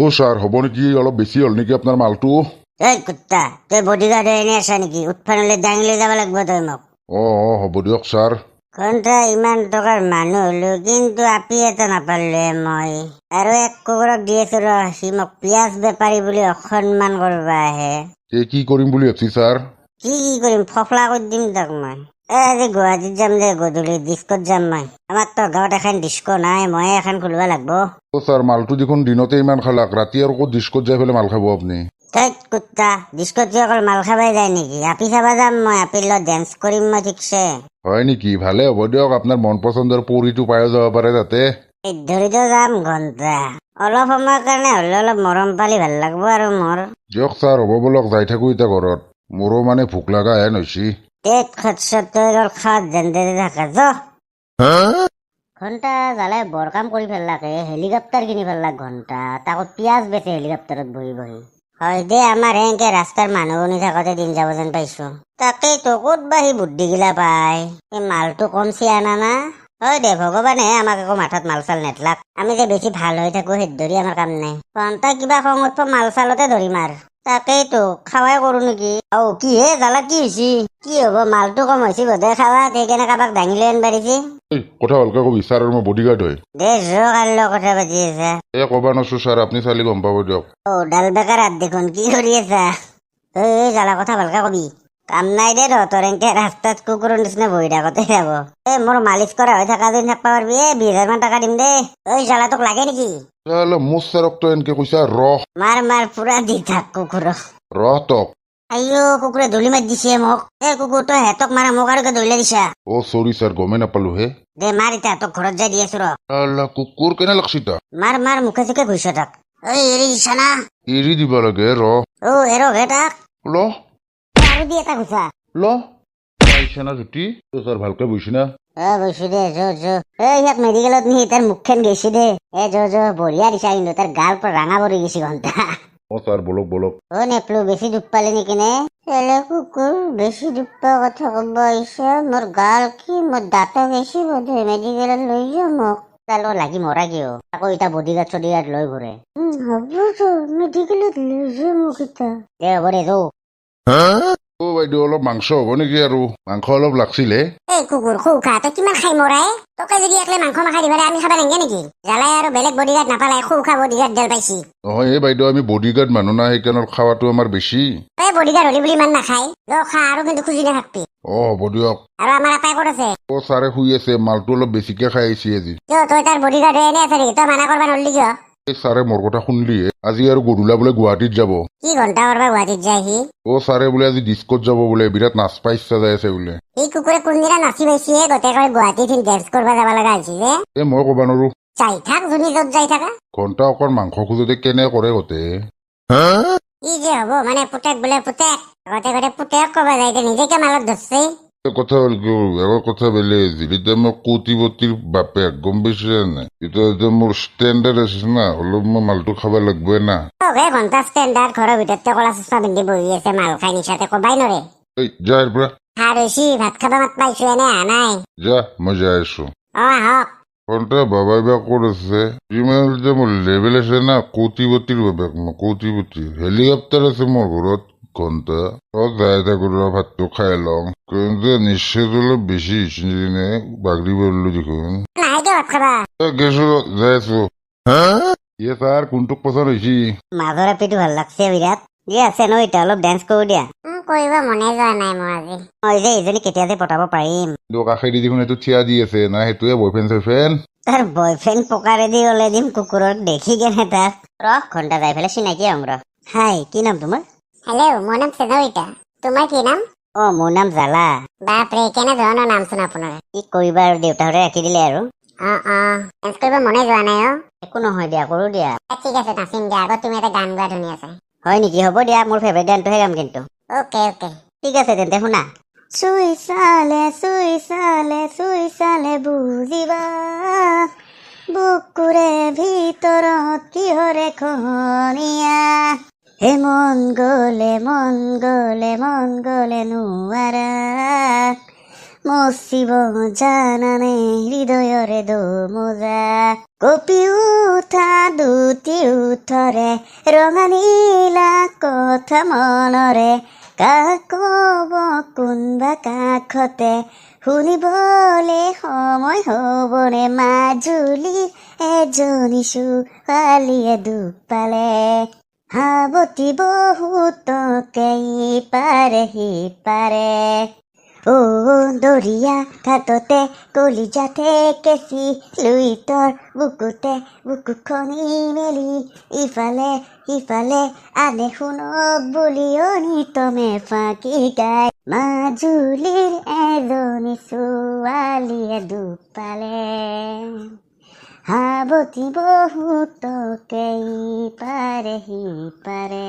ও sir হব নেকি অলপ বেছি হল নেকি আপনার মালটো এই কুত্তা তই বডিগার্ড হৈ এনে আছা নেকি? উৎপানলৈ দাঙি লৈ যাব লাগিব তই মোক। হ'ব দিয়ক স্যার। কণ্ঠা ইমান টকাৰ মানুহ হলো কিন্তু আপি এটা নাপালোৱে মই। আৰু এক কুকুৰক দি আছো ৰ, সি মোক পিয়াজ বেপাৰী বুলি অসন্মান কৰিব আহে। কি কৰিম বুলি ভাবছি স্যাৰ? কি কৰিম, ফফলা কৰি দিম তাক মই। আজি গুৱাহাটীত যাম দে, গধূলি ডিস্কত যাম মই। আমাৰ তো গাঁৱত এখন ডিস্কো নাই, ময়ে এখন খুলিব লাগিব। স্যাৰ মালটো দেখোন দিনতে ইমান খালাক, ৰাতি আৰু ক'ত ডিস্কত যাই পেলাই মাল খাব আপুনি? ধেৎ কুত্তা, ডিস্কত অকল মাল খাবাই যায় নেকি? আপি চাবা যাম মই, আপিৰ লগত ডেন্স কৰিম মই ঠিকছে। হয় নেকি? ভালে হ'ব দিয়ক, আপোনাৰ মন পচন্দৰ পৰিটো পাই যাব পাৰে তাতে। এই ধৰিতো যাম ঘণ্টা, অলপ সময়ৰ কাৰণে হ'লে অলপ মৰম পালি ভাল লাগিব আৰু মোৰ। দিয়ক স্যাৰ হ'ব বলক, যাই থাকো এতিয়া ঘৰত, মোৰো মানে ভোক লগা হেন হৈছি। তেত খচ্চৰ তই খাত যেনে থাকা য ঘণ্টা জালে বৰ কাম কৰি পেলাকে, হেলিকপ্টাৰ কিনি পেলাক ঘণ্টা, তাকো পিয়াজ বেচে হেলিকপ্টাৰত বহি বহি। হয় দে, আমাৰ এনেকে ৰাস্তাৰ মানুহ শুনি থাকোতে দিন যাব যেন পাইছো। তাকেইতো ক'ত বা সি বুদ্ধি গিলা পায়, এই মালটো কম চিয়ানা না। হয় দে, ভগৱানে আমাক একো মাথাত মাল চাল নেটলাক, আমি যে বেছি ভাল হৈ থাকো সেইটো ধৰি আমাৰ কাম নাই। ঘণ্টা কিবা খং উঠব মাল চালতে ধৰিম আৰ। তাকেইতো খাৱাই কৰো নেকি। কি হে জালা, কি হৈছি? কি হব, মালটো কম হৈছে বোধে খাৱা, সেইকাৰণে কাৰোবাক দাঙি লৈ আনিব দিছি। কথা ভালকে কবি, স্যাৰ মই বডিগাৰ্ড হয়। দে কাৰ লগত কথা পাতি আছা? কবা নছো স্যাৰ, আপনি চালি গম পাব দিয়ক। ডাল বেকাৰ হাত দেখোন, কি কৰি আছা? জালা কথা ভালকে কবি। কাম নাই দে তহঁতৰ, এনেকে ৰাস্তাত কুকুৰৰ নিচিনা বহি থাকোতে যাব। মোৰ মালিচ কৰা হৈ থকা দিন থাকবা পাৰবি, 20,000 মান টকা দিম দে। জালা তোক লাগে নেকি? মোৰ স্যাৰক তো এনেকে কৈছা, মাৰ পুৰা দি থাক কুকুৰক। তক। কুকুৰে ধূলি মাৰি দিছে মোক। কুকুৰ তই হেঁতক মাৰা, মোক আৰু ধৰিলে দিছা। চৰি স্যাৰ, গমে নাপালো হে। দে মাৰ এতিয়া, তোক ঘৰত যাই দি আছো ৰ। কুকুৰ কেনে লাগছি তা? মাৰ মুখে চুখে ঘুইছ তাক। এৰি দিছা না? এৰি দিব লাগে এৰক হে তাক। আৰু দি এটা ঘুচা। পাইছা না জুতি? স্যাৰ ভালকে বহিছি না? বৈছো দে, ইয়াক মেডিকেলত নি তাৰ মুখখন গৈছি দে। বঢ়িয়া দিছা, কিন্তু তাৰ গাল পৰা ৰাঙা পৰি গৈছি ঘণ্টা। স্যাৰ বলক। নেপলো, বেছি দুখ পালি নেকি নে? কুকুৰ বেছি দুখ পোৱা কথা কব আহিছা? মোৰ গাল কি, মোৰ দাঁত গৈছি বোধে, মেডিকেলত লৈ যোৱা মোক। তালো লাগি মৰা কিয়? আকৌ এতিয়া বডিগাৰ্ড চডিগাৰ্ড লৈ ঘূৰে। হ'ব মেডিকেলত লৈ যোৱা মোক এতিয়া। দে হ'ব দে, বাইদেউ অলপ মাংস হ'ব নেকি? আৰু মাংস অলপ লাগছিল হে। এই কুকুৰ খা, তই কিমান খাই মৰাই? তোকে যদি একলে মাংস মাখাই দিবাৰে আমি খাবা নাংগে নেকি? জালাই আৰু বেলেগ বডিগাৰ্ড নাপালাই, খা বডিগাৰ্ড দেল পাইছি। নহয় বাইদেউ, আমি বডিগাৰ্ড মানুহ না, সেইকাৰণে খাৱাটো আমাৰ বেছি। তই বডিগাৰ্ড হলি বুলি ইমান নাখায়। খা আৰু কিন্তু খুজি নাথাকবি। হ'ব দিয়ক। আৰু আমাৰ আপাই ক'ত আছে? ছাৰে শুই আছে, মালটো অলপ বেছিকে খাই আহিছি আজি। তই তাৰ বডিগাৰ্ড হৈ এনে আছে নেকি? তই মানা কৰবা নৰলি কিয়? ছাৰে মোৰ কথা শুনলিহে, আজি আৰু গধূলা বোলে গুৱাহাটীত যাব। কি ঘণ্টা কৰবা গুৱাহাটীত যায় সি? ছাৰে বোলে আজি ডিস্কত যাব বোলে, বিৰাট নাচপা ইচ্ছা যাই আছে বোলে। এই কুকুৰে কোনদিনা নাচি পাইছি হে, গোটেই গুৱাহাটীত ডেন্স কৰবা যাব লগা হৈছে যে? মই ক'বা নৰো। যাই থাক, যোনী য'ত যাই থাকা। ঘণ্টা অকণ মাংস খোজোতে কেনে কৰে গোটেই। কি যে হব, মানে পুতেক বোলে পুতেক, গোটেই পুতেক কবা যায়, নিজেকে মালত ধরছে। কথা হল কি, আগৰ কথা বেলেগ, যেতিয়া মই কোটিপতিৰ বাপেক, গম পাইছে নাই? এতিয়া মোৰ ষ্টেণ্ডাৰ্ড আছে না, অলপ মই মালটো খাব লাগবই না। ঘণ্টা ষ্টেণ্ডাৰ্ড, ঘৰৰ ভিতৰতে কলা চচমা পিন্ধি বহি আছে, মাল খাই নিচাতে কবাই নৰে। যা ইয়াৰ পৰা। ভাত খাবা মাত পাইছো, এনে আহা নাই। যা, মই যাই আছো। আহক। ঘণ্টা বাবাই বা ক'ত আছে? যিমান যে মোৰ লেভেল আছে না, কোটিপতিৰ বাপেক মই, কোটিপতি। হেলিকপ্টাৰ আছে মোৰ ঘৰত। ঘণ্টা যাই থাকো, ভাতটো খাই লওঁ। কিন্তু নিশ্চয় অলপ বেছি হৈছে, বাগৰি পৰিলো দেখোন। গেছো, যাই আছো। ছাৰ কোনটোক পচন্দ হৈছে? মাজৰ এপিটো ভাল লাগছে বিৰাট। দিয়া আছে ন, এতিয়া অলপ ডেন্স কৰো দিয়া। কৰিব মনে যোৱা নাই মোৰ আজি। মই যে এইজনী কেতিয়া যে পটাব পাৰিম। কাষেদি দেখোন এইটো থিয়া দি আছে না, সেইটোৱে বয়ফ্ৰেণ্ড চয়ফ্ৰেণ্ড। তাৰ বয়ফ্ৰেণ্ড পকাৰেদি ওলাই দিম কুকুৰক দেখি কেনে তাক। ঘণ্টা যাই পেলাই চিনাকি হম ৰ। হাই, কি নাম তোমাৰ? হেল্ল', মোৰ নাম সেনৰিতা। তোমাৰ কি নাম? মোৰ নাম জালা। বাপৰে, কেনে ধৰণৰ নাম চোন আপোনাৰ। কি কৰিবা আৰু, দেউতাহঁতে ৰাখি দিলে আৰু। ডেন্স কৰিব মনে যোৱা নাই একো নহয় দিয়া, কৰো দিয়া। ঠিক আছে, নাচিম দিয়া। আগত তুমি এটা গান গোৱা ধুনীয়া আছে। হয় নেকি? হ'ব দিয়া, মোৰ ফেভাৰিট গানটোহে গাম কিন্তু। অকে। ঠিক আছে তেন্তে শুনা। চুই চালে বুজিবা, বুকুৰে ভিতৰত কিহৰে খনিয়া। হে মন গলে নোৱাৰা, মচিব জানানে হৃদয়ৰে দোমোজা কপি উঠা দুটি উঠৰে ৰঙা নীলা কথা মনৰে কাক কব কোনবা কাষতে শুনিবলে সময় হ'বনে মাজুলীৰ এজনী ছোৱালীয়ে দুখ পালে হাবতি বহুতকে ইপাৰে সিপাৰে ও দৰিয়া ঘাটতে কলিজাতে কেঁচি লুইতৰ বুকুতে বুকু খনি মেলি ইফালে সিফালে আনে শুনক বুলি অনিতমে ফাঁকি গায় মাজুলীৰ এজনী ছোৱালীয়ে দুখ পালে হাবতি বহুতকে ইপাৰে সিপাৰে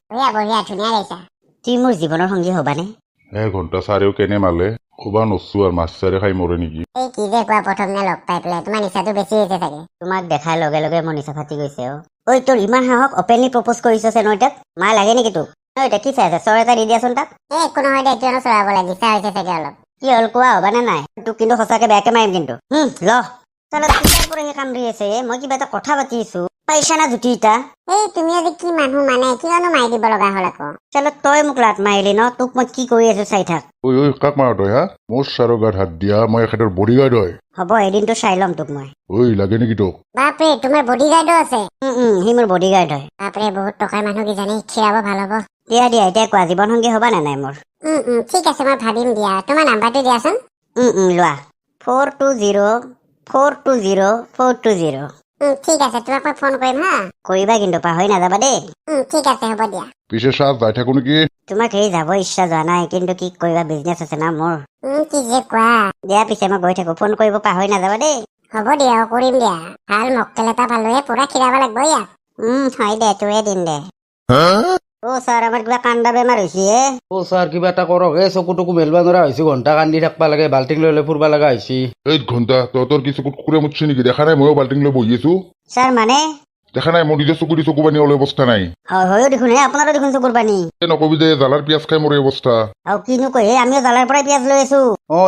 বঢ়িয়া বঢ়িয়া ধুনীয়া গাইছা তুমি মোৰ জীৱনৰ সংগী হবানে ঘণ্টা চাৰেও কেনে মালে ক'বা নচো আৰু মাছ চাৰে খাই মৰে নেকি এই কি যে কোৱা প্ৰথম নে লগ পাই পেলাই তোমাৰ নিচাটো বেছি হৈছে চাগে তোমাক দেখাৰ লগে লগে মোৰ নিচা ফাটি গৈছে ঐ তোৰ ইমান সাহস অপেনলি প্ৰপ'জ কৰিছ চেনৈ তাক মায়ে লাগে নেকি তোক এতিয়া কি চাই আছে চৰ এটা দি দিয়াচোন তাক একো নহয় দে কিয়নো চৰাব লাগিছা হৈছে চাগে অলপ কি হ'ল কোৱা হ'বানে নাই তোক কিন্তু সঁচাকে বেয়াকে মাৰিম কিন্তু ল সেই কাম ধৰি আছে মই কিবা এটা কথা পাতি আছো পাইছা না জুতি এটা এই তুমি আজি কি মানুহ মানে কিয়নো মাৰি দিব লগা হ'ল আকৌ চল তই মোক লাট মাৰিলি ন তোক মই কি কৰি আছো চাই থাক ঐ কাক মাৰ তই হা মোৰ চাৰৰ গাত হাত দিয়া মই এখেতৰ বডিগাৰ্ড হয় হ'ব এদিনটো চাই ল'ম তোক মই ঐ লাগে নেকি তোক বাপৰে তোমাৰ বডিগাৰ্ডো আছে সি মোৰ বডিগাৰ্ড হয় বাপৰে বহুত টকাৰ মানুহ কিজানি খীৰাব ভাল হ'ব দিয়া দিয়া এতিয়া কোৱা জীৱন সংগী হবা নে নাই মোৰ ঠিক আছে মই ভাবিম দিয়া তোমাৰ নাম্বাৰটো দিয়াচোন লোৱা 420 ঠিক আছে তোমাক মই ফোন কৰিম হা কৰিবা কিন্তু পাহৰি নাযাবা দেই ঠিক আছে হ'ব দিয়া পিছে চাহ যাই থাকো নেকি তোমাক সেই যাব ইচ্ছা যোৱা নাই কিন্তু কি কৰিবা বিজনেছ আছে না মোৰ কি যে কোৱা দিয়া পিছে মই গৈ থাকো ফোন কৰিব পাহৰি নাযাবা দেই হ'ব দিয়া কৰিম দিয়া ভাল মক্কেল এটা পালোহে পুৰা খিৰাব লাগিব ইয়াক হয় দে তোৰে দিন দে ছাৰ আমাৰ কিবা কান্দা বেমাৰ হৈছে ছাৰ কিবা এটা কৰক চকু টকু মেলবা নোৱাৰা হৈছো ঘণ্টা কান্দি থাকবা লাগে বাল্টিং লৈ লৈ ফুৰবা লগা হৈছে এই ঘণ্টা তহঁতৰ কি চকুত কুকুৰে মুতছে নেকি দেখা নাই ময়ো বাল্টিং লৈ বহি আছো ছাৰ মানে দেখা নাই মোৰ নিজৰ চকু দি চকু পানী ওলাই অৱস্থা নাই হয়ো দেখোন আপোনাৰো দেখোন চকুৰ পানী নকবি যে জ্বালাৰ পিয়াজ খাই মোৰ অৱস্থা আৰু কিনো কয় আমিও জ্বালাৰ পৰাই পিয়াজ লৈ আছো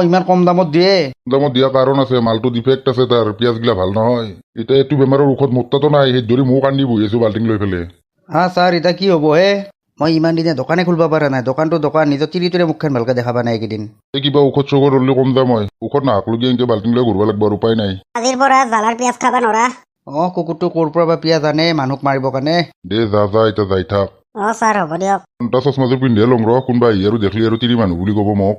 ইমান কম দামত দিয়ে দামত দিয়া কাৰণ আছে মালটো ডিফেক্ট আছে তাৰ পিয়াজ গিলা ভাল নহয় এতিয়া এইটো বেমাৰৰ ঔষধ মোটাতো নাই সেই ধৰি ময়ো কান্দি বহি আছো বাল্টিং লৈ পেলাই ছাৰ এতিয়া কি হ'ব মই ইমান দিনে দোকানে খুলিব পৰা নাই দোকানটো দোকান নিজৰ তিৰিটোৰে মুখখন ভালকে দেখা পোৱা নাই এইকেইদিন এই কিবা ঔষধ চৌষধ হ'লে কম দাম হয় ঔষধ নাহাকলৈকে এনেকে বাল্টিং লৈ ঘূৰিব লাগিব আৰু উপায় নাই আজিৰ পৰা জ্বালাৰ পিয়াজ খাবা নৰা কুকুৰটো ক'ৰ পৰা বা পিয়াজ আনে মানুহক মাৰিবৰ কাৰণে দে যা এতিয়া যাই থাক ছাৰ হ'ব দিয়ক ঘণ্টা চচমাযোৰ পিন্ধিয়ে ল'ম ৰ কোনোবা আহি আৰু দেখলি আৰু তিৰি মানুহ বুলি ক'ব মোক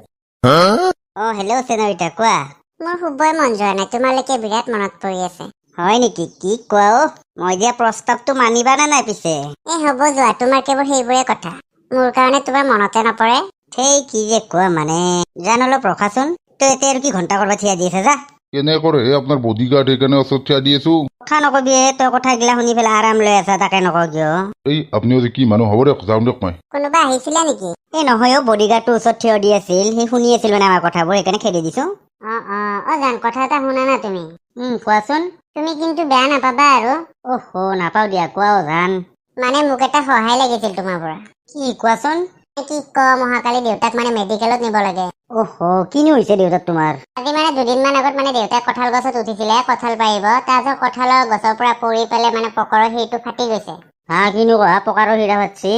হেল্ল' চেনৰিটা কোৱা মোৰ শুবই মন যোৱা নাই তোমালোকে বিৰাট মনত পৰি আছে হয় নেকি কি কোৱা মই দিয়া প্ৰস্তাৱটো মানিবা নে নাই পিছে হ'ব যোৱা তোমাৰ কেৱল সেইবোৰে কথা মোৰ কাৰণে তোমাৰ মনতে নপৰে সেই কি যে কোৱা মানে জান অলপ ৰখাচোন তই এতিয়া আৰু কি ঘণ্টা কৰবা থিয়া দি আছে যা কেনে কৰে আপোনাৰ বডিগাৰ্ড সেইকাৰণে ওচৰত থিয়া দি আছো কথা নকবি তই কথাগিলা শুনি পেলাই আৰাম লৈ আছা তাকে নকওঁ কিয় এই আপুনিও যে কি মানুহ হ'ব দিয়ক যাওঁ দিয়ক মই কোনোবা আহিছিলা নেকি এই নহয় বডিগাৰ্ডটো ওচৰত থিয় দি আছিল সি শুনি আছিল মানে আমাৰ কথাবোৰ সেইকাৰণে খেদি দিছো জান কথা এটা শুনা না তুমি কোৱাচোন তুমি কিন্তু বেয়া নাপাবা আৰু নাপাও দিয়া কোৱাও জান মানে মোক এটা সহায় লাগিছিল তোমাৰ পৰা কি কোৱাচোন কি কম অহাকালি দেউতাক মানে মেডিকেলত নিব লাগে কিনো হৈছে দেউতাক তোমাৰ আজি মানে দুদিনমান আগত মানে দেউতাক কঁঠাল গছত উঠিছিলে কঁঠাল পাৰিব তাৰপিছত কঁঠালৰ গছৰ পৰা পৰি পেলাই মানে পকৰৰ শিৰটো ফাটি গৈছে কিনো কোৱা পকাৰৰ শিৰা ফাটছি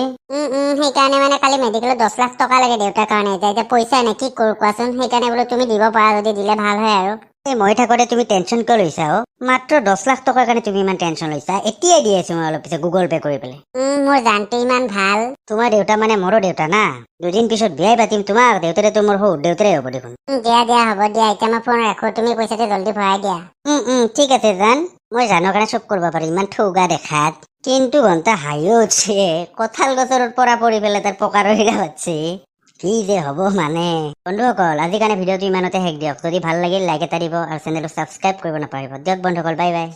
সেইকাৰণে মানে কালি মেডিকেলত 10 লাখ টকা লাগে দেউতাৰ কাৰণে এতিয়া পইচা নাই কি কৰো কোৱাচোন সেইকাৰণে বোলো তুমি দিব পাৰা যদি দিলে ভাল হয় আৰু মই থাকোঁতে তুমি টেনশ্যন কিয় লৈছা মাত্ৰ 10 লাখ টকাৰ কাৰণে তুমি ইমান টেনশ্যন লৈছা এতিয়াই দি আছো মই অলপ পিছত গুগল পে' কৰি পেলাই মোৰ জানটো ইমান ভাল তোমাৰ দেউতা মানে মোৰো দেউতা না দুদিন পিছত বিয়াই পাতিম তোমাক দেউতাৰেতো মোৰ সৌ দেউতাৰে হ'ব দেখোন দিয়া হ'ব দিয়া এতিয়া মই ফোন ৰাখো তুমি পইচাটো জল্দি ভৰাই দিয়া ঠিক আছে জান মই জানো কাৰণে চব কৰিব পাৰো ইমান ঠৌগা দেখাত কিন্তু ঘণ্টা হাঁহিও উঠছে কঁঠাল গছৰ পৰা পৰি পেলাই তাৰ পকাৰৰ শিৰা পাচ্ছে কি যে হ'ব মানে বন্ধুসকল আজিৰ কাৰণে ভিডিঅ'টো ইমানতে শেষ দিয়ক যদি ভাল লাগিল লাইক এটা দিব আৰু চেনেলটো ছাবস্ক্ৰাইব কৰিব নাপাহৰিব দিয়ক বন্ধুসকল বাই বাই